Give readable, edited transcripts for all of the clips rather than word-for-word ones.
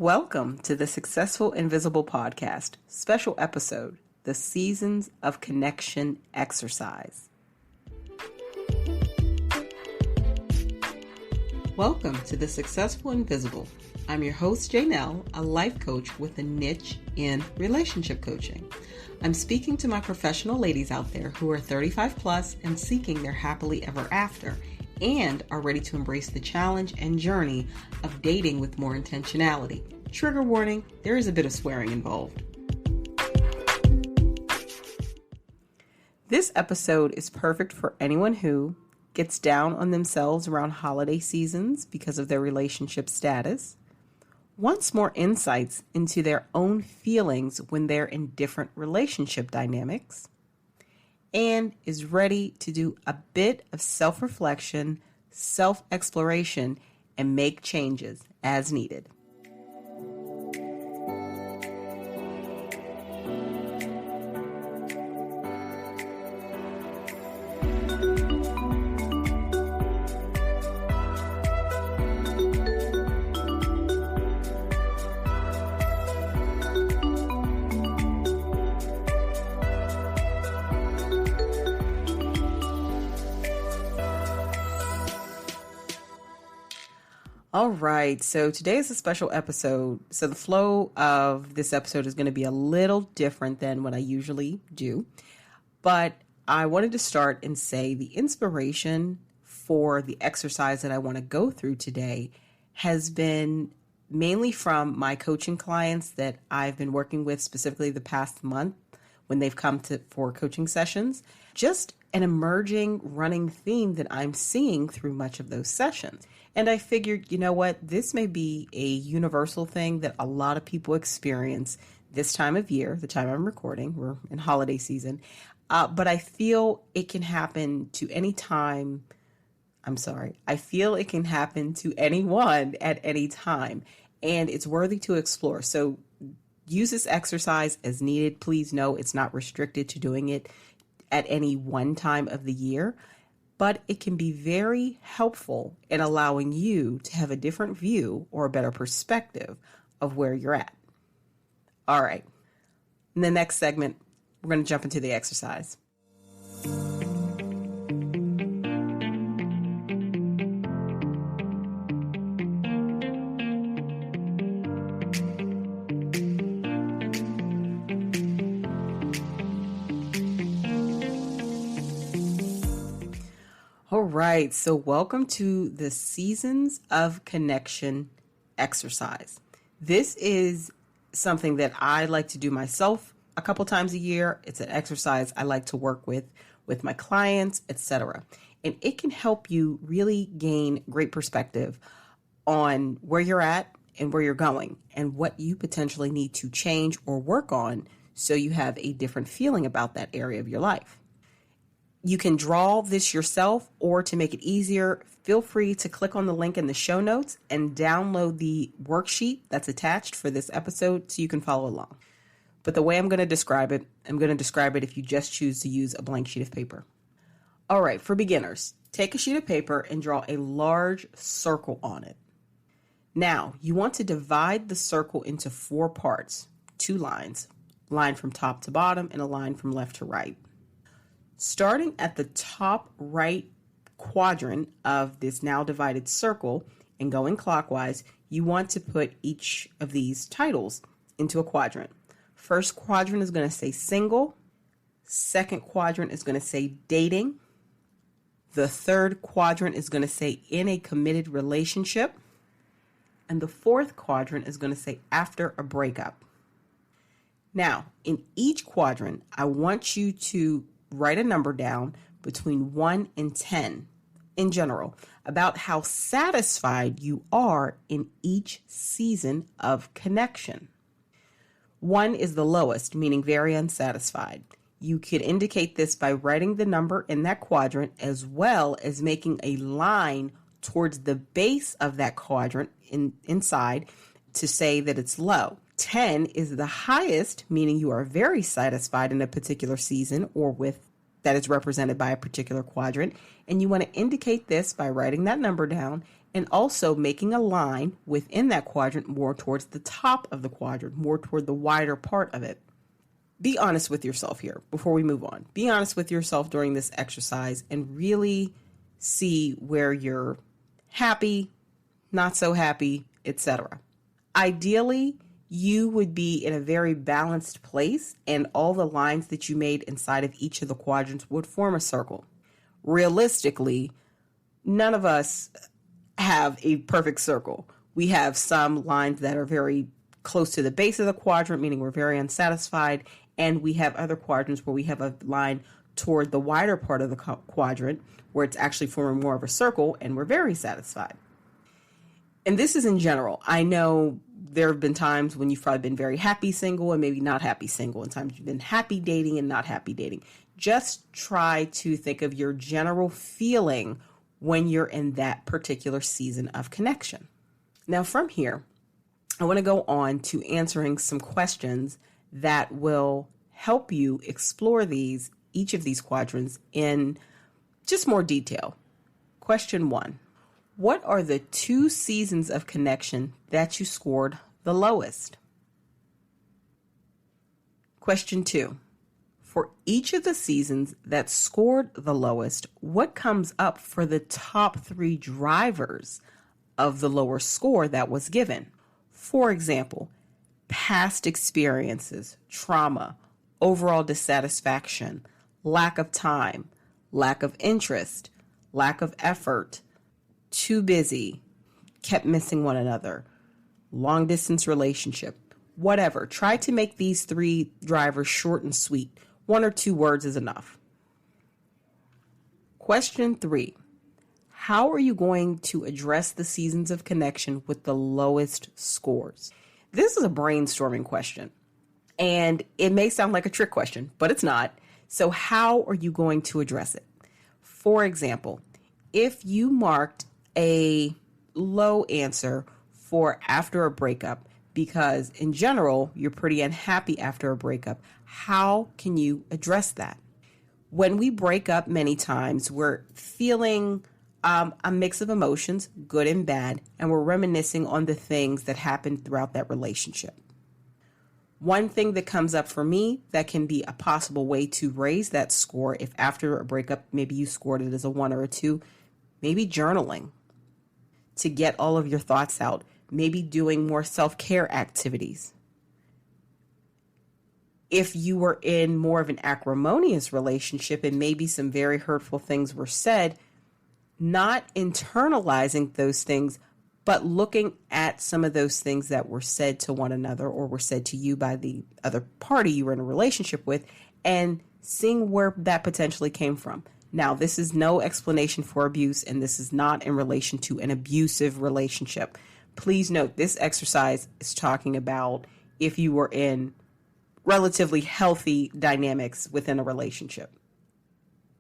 Welcome to the Successful Invisible Podcast, special episode, The Seasons of Connection Exercise. Welcome to the Successful Invisible. I'm your host, Janelle, a life coach with a niche in relationship coaching. I'm speaking to my professional ladies out there who are 35 plus and seeking their happily ever after, and are ready to embrace the challenge and journey of dating with more intentionality. Trigger warning, there is a bit of swearing involved. This episode is perfect for anyone who gets down on themselves around holiday seasons because of their relationship status, wants more insights into their own feelings when they're in different relationship dynamics, and is ready to do a bit of self-reflection, self-exploration, and make changes as needed. All right, so today is a special episode. So the flow of this episode is going to be a little different than what I usually do. But I wanted to start and say the inspiration for the exercise that I want to go through today has been mainly from my coaching clients that I've been working with specifically the past month when they've come for coaching sessions. Just an emerging running theme that I'm seeing through much of those sessions. And I figured, you know what, this may be a universal thing that a lot of people experience this time of year, the time I'm recording. We're in holiday season. But I feel it can happen to any time. I feel it can happen to anyone at any time. And it's worthy to explore. So use this exercise as needed. Please know it's not restricted to doing it at any one time of the year. But it can be very helpful in allowing you to have a different view or a better perspective of where you're at. All right. In the next segment, we're going to jump into the exercise. All right, so welcome to the Seasons of Connection exercise. This is something that I like to do myself a couple times a year. It's an exercise I like to work with my clients, etc. And it can help you really gain great perspective on where you're at and where you're going and what you potentially need to change or work on so you have a different feeling about that area of your life. You can draw this yourself, or to make it easier, feel free to click on the link in the show notes and download the worksheet that's attached for this episode so you can follow along. But the way I'm going to describe it if you just choose to use a blank sheet of paper. All right, for beginners, take a sheet of paper and draw a large circle on it. Now, you want to divide the circle into 4 parts, 2 lines, a line from top to bottom and a line from left to right. Starting at the top right quadrant of this now divided circle and going clockwise, you want to put each of these titles into a quadrant. First quadrant is going to say single. Second quadrant is going to say dating. The third quadrant is going to say in a committed relationship. And the fourth quadrant is going to say after a breakup. Now, in each quadrant, I want you to write a number down between 1 and 10 in general about how satisfied you are in each season of connection. 1 is the lowest, meaning very unsatisfied. You could indicate this by writing the number in that quadrant as well as making a line towards the base of that quadrant inside to say that it's low. 10 is the highest, meaning you are very satisfied in a particular season or with that is represented by a particular quadrant. And you want to indicate this by writing that number down and also making a line within that quadrant more towards the top of the quadrant, more toward the wider part of it. Be honest with yourself here before we move on. Be honest with yourself during this exercise and really see where you're happy, not so happy, etc. Ideally, you would be in a very balanced place and all the lines that you made inside of each of the quadrants would form a circle. Realistically, none of us have a perfect circle. We have some lines that are very close to the base of the quadrant, meaning we're very unsatisfied, and we have other quadrants where we have a line toward the wider part of the quadrant where it's actually forming more of a circle and we're very satisfied. And this is in general. I know there have been times when you've probably been very happy single and maybe not happy single, and times you've been happy dating and not happy dating. Just try to think of your general feeling when you're in that particular season of connection. Now from here, I want to go on to answering some questions that will help you explore each of these quadrants in just more detail. Question 1. What are the 2 seasons of connection that you scored the lowest? Question 2. For each of the seasons that scored the lowest, what comes up for the top 3 drivers of the lower score that was given? For example, past experiences, trauma, overall dissatisfaction, lack of time, lack of interest, lack of effort, too busy, kept missing one another, long distance relationship, whatever. Try to make these 3 drivers short and sweet. 1 or 2 words is enough. Question 3. How are you going to address the seasons of connection with the lowest scores? This is a brainstorming question, and it may sound like a trick question, but it's not. So how are you going to address it? For example, if you marked a low answer for after a breakup, because in general, you're pretty unhappy after a breakup, how can you address that? When we break up many times, we're feeling a mix of emotions, good and bad, and we're reminiscing on the things that happened throughout that relationship. One thing that comes up for me that can be a possible way to raise that score, if after a breakup, maybe you scored it as a 1 or a 2, maybe journaling to get all of your thoughts out, maybe doing more self-care activities. If you were in more of an acrimonious relationship and maybe some very hurtful things were said, not internalizing those things, but looking at some of those things that were said to one another or were said to you by the other party you were in a relationship with and seeing where that potentially came from. Now, this is no explanation for abuse, and this is not in relation to an abusive relationship. Please note, this exercise is talking about if you were in relatively healthy dynamics within a relationship.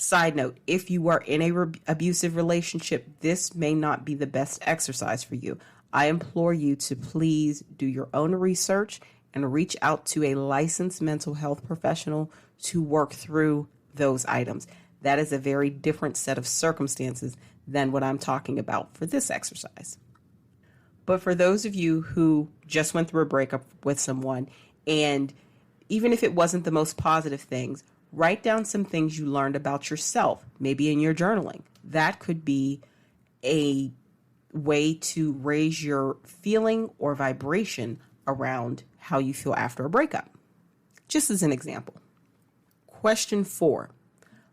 Side note, if you are in a abusive relationship, this may not be the best exercise for you. I implore you to please do your own research and reach out to a licensed mental health professional to work through those items. That is a very different set of circumstances than what I'm talking about for this exercise. But for those of you who just went through a breakup with someone, and even if it wasn't the most positive things, write down some things you learned about yourself, maybe in your journaling. That could be a way to raise your feeling or vibration around how you feel after a breakup. Just as an example. Question 4.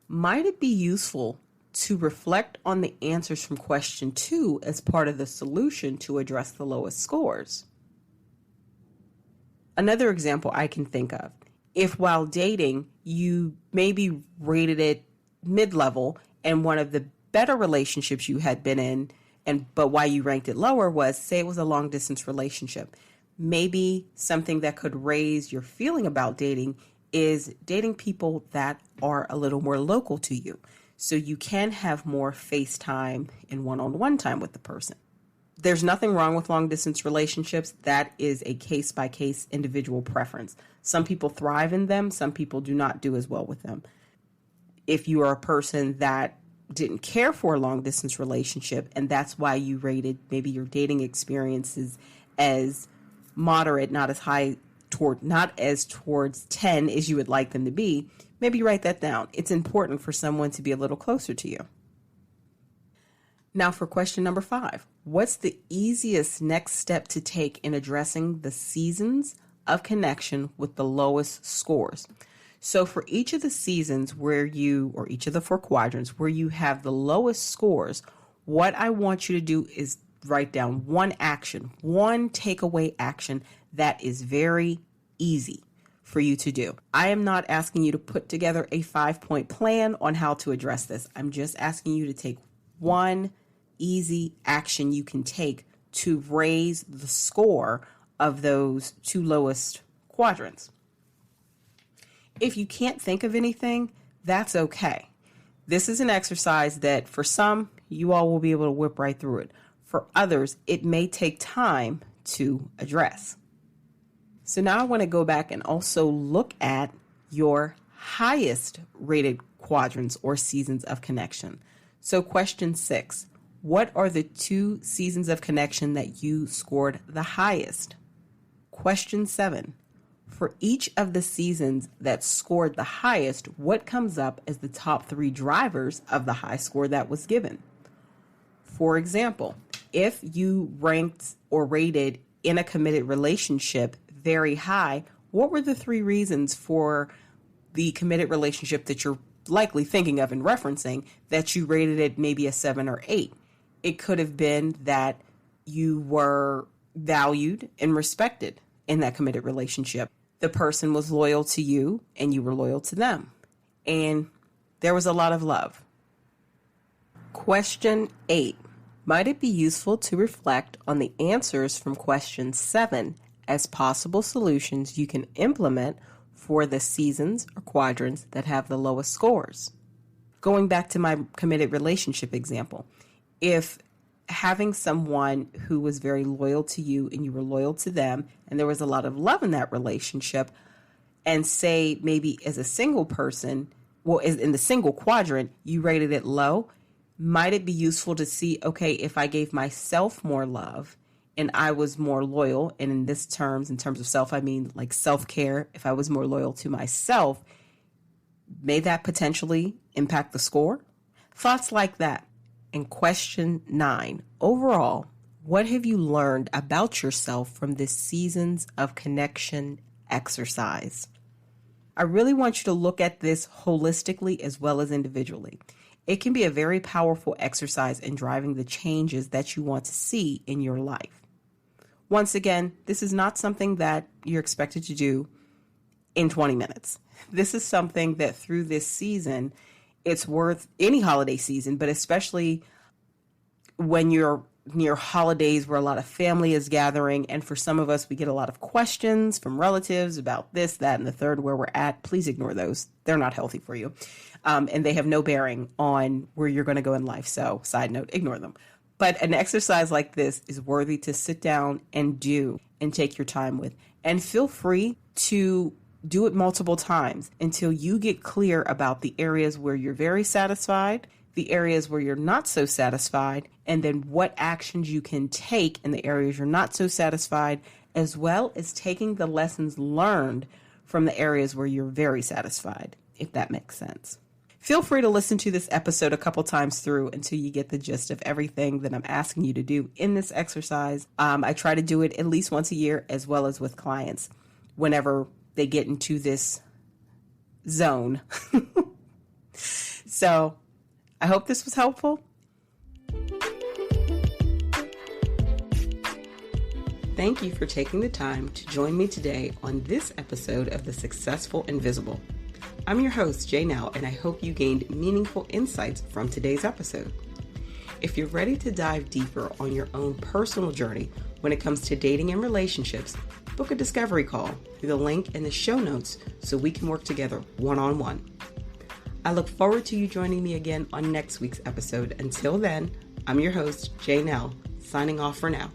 Might it be useful to reflect on the answers from question 2 as part of the solution to address the lowest scores? Another example I can think of. If while dating, you maybe rated it mid-level and one of the better relationships you had been in, but why you ranked it lower was, say it was a long-distance relationship. Maybe something that could raise your feeling about dating is dating people that are a little more local to you. So you can have more FaceTime and one-on-one time with the person. There's nothing wrong with long-distance relationships. That is a case-by-case individual preference. Some people thrive in them. Some people do not do as well with them. If you are a person that didn't care for a long distance relationship, and that's why you rated maybe your dating experiences as moderate, not as towards 10 as you would like them to be, maybe write that down. It's important for someone to be a little closer to you. Now for question number 5, what's the easiest next step to take in addressing the seasons of connection with the lowest scores? So for each of the seasons or each of the 4 quadrants where you have the lowest scores, what I want you to do is write down one action, one takeaway action that is very easy for you to do. I am not asking you to put together a 5-point plan on how to address this. I'm just asking you to take one easy action you can take to raise the score of those 2 lowest quadrants. If you can't think of anything, that's okay. This is an exercise that for some, you all will be able to whip right through it. For others, it may take time to address. So now I want to go back and also look at your highest rated quadrants or seasons of connection. So question 6, what are the 2 seasons of connection that you scored the highest? Question 7, for each of the seasons that scored the highest, what comes up as the top 3 drivers of the high score that was given? For example, if you ranked or rated in a committed relationship very high, what were the 3 reasons for the committed relationship that you're likely thinking of and referencing that you rated it maybe a 7 or 8? It could have been that you were valued and respected in that committed relationship. The person was loyal to you and you were loyal to them. And there was a lot of love. Question 8. Might it be useful to reflect on the answers from question 7 as possible solutions you can implement for the seasons or quadrants that have the lowest scores? Going back to my committed relationship example, if having someone who was very loyal to you and you were loyal to them and there was a lot of love in that relationship, and say maybe as a single person, in the single quadrant, you rated it low, might it be useful to see, okay, if I gave myself more love and I was more loyal, and in terms of self, I mean like self-care, if I was more loyal to myself, may that potentially impact the score? Thoughts like that. And question 9, overall, what have you learned about yourself from this seasons of connection exercise? I really want you to look at this holistically as well as individually. It can be a very powerful exercise in driving the changes that you want to see in your life. Once again, this is not something that you're expected to do in 20 minutes. This is something that through this season, it's worth any holiday season, but especially when you're near holidays where a lot of family is gathering. And for some of us, we get a lot of questions from relatives about this, that, and the third, where we're at. Please ignore those. They're not healthy for you. And they have no bearing on where you're going to go in life. So side note, ignore them. But an exercise like this is worthy to sit down and do and take your time with. And feel free to do it multiple times until you get clear about the areas where you're very satisfied, the areas where you're not so satisfied, and then what actions you can take in the areas you're not so satisfied, as well as taking the lessons learned from the areas where you're very satisfied, if that makes sense. Feel free to listen to this episode a couple times through until you get the gist of everything that I'm asking you to do in this exercise. I try to do it at least once a year, as well as with clients whenever they get into this zone. So I hope this was helpful. Thank you for taking the time to join me today on this episode of The Successful Invisible. I'm your host, Janelle, and I hope you gained meaningful insights from today's episode. If you're ready to dive deeper on your own personal journey when it comes to dating and relationships, book a discovery call through the link in the show notes so we can work together one-on-one. I look forward to you joining me again on next week's episode. Until then, I'm your host, Janelle, signing off for now.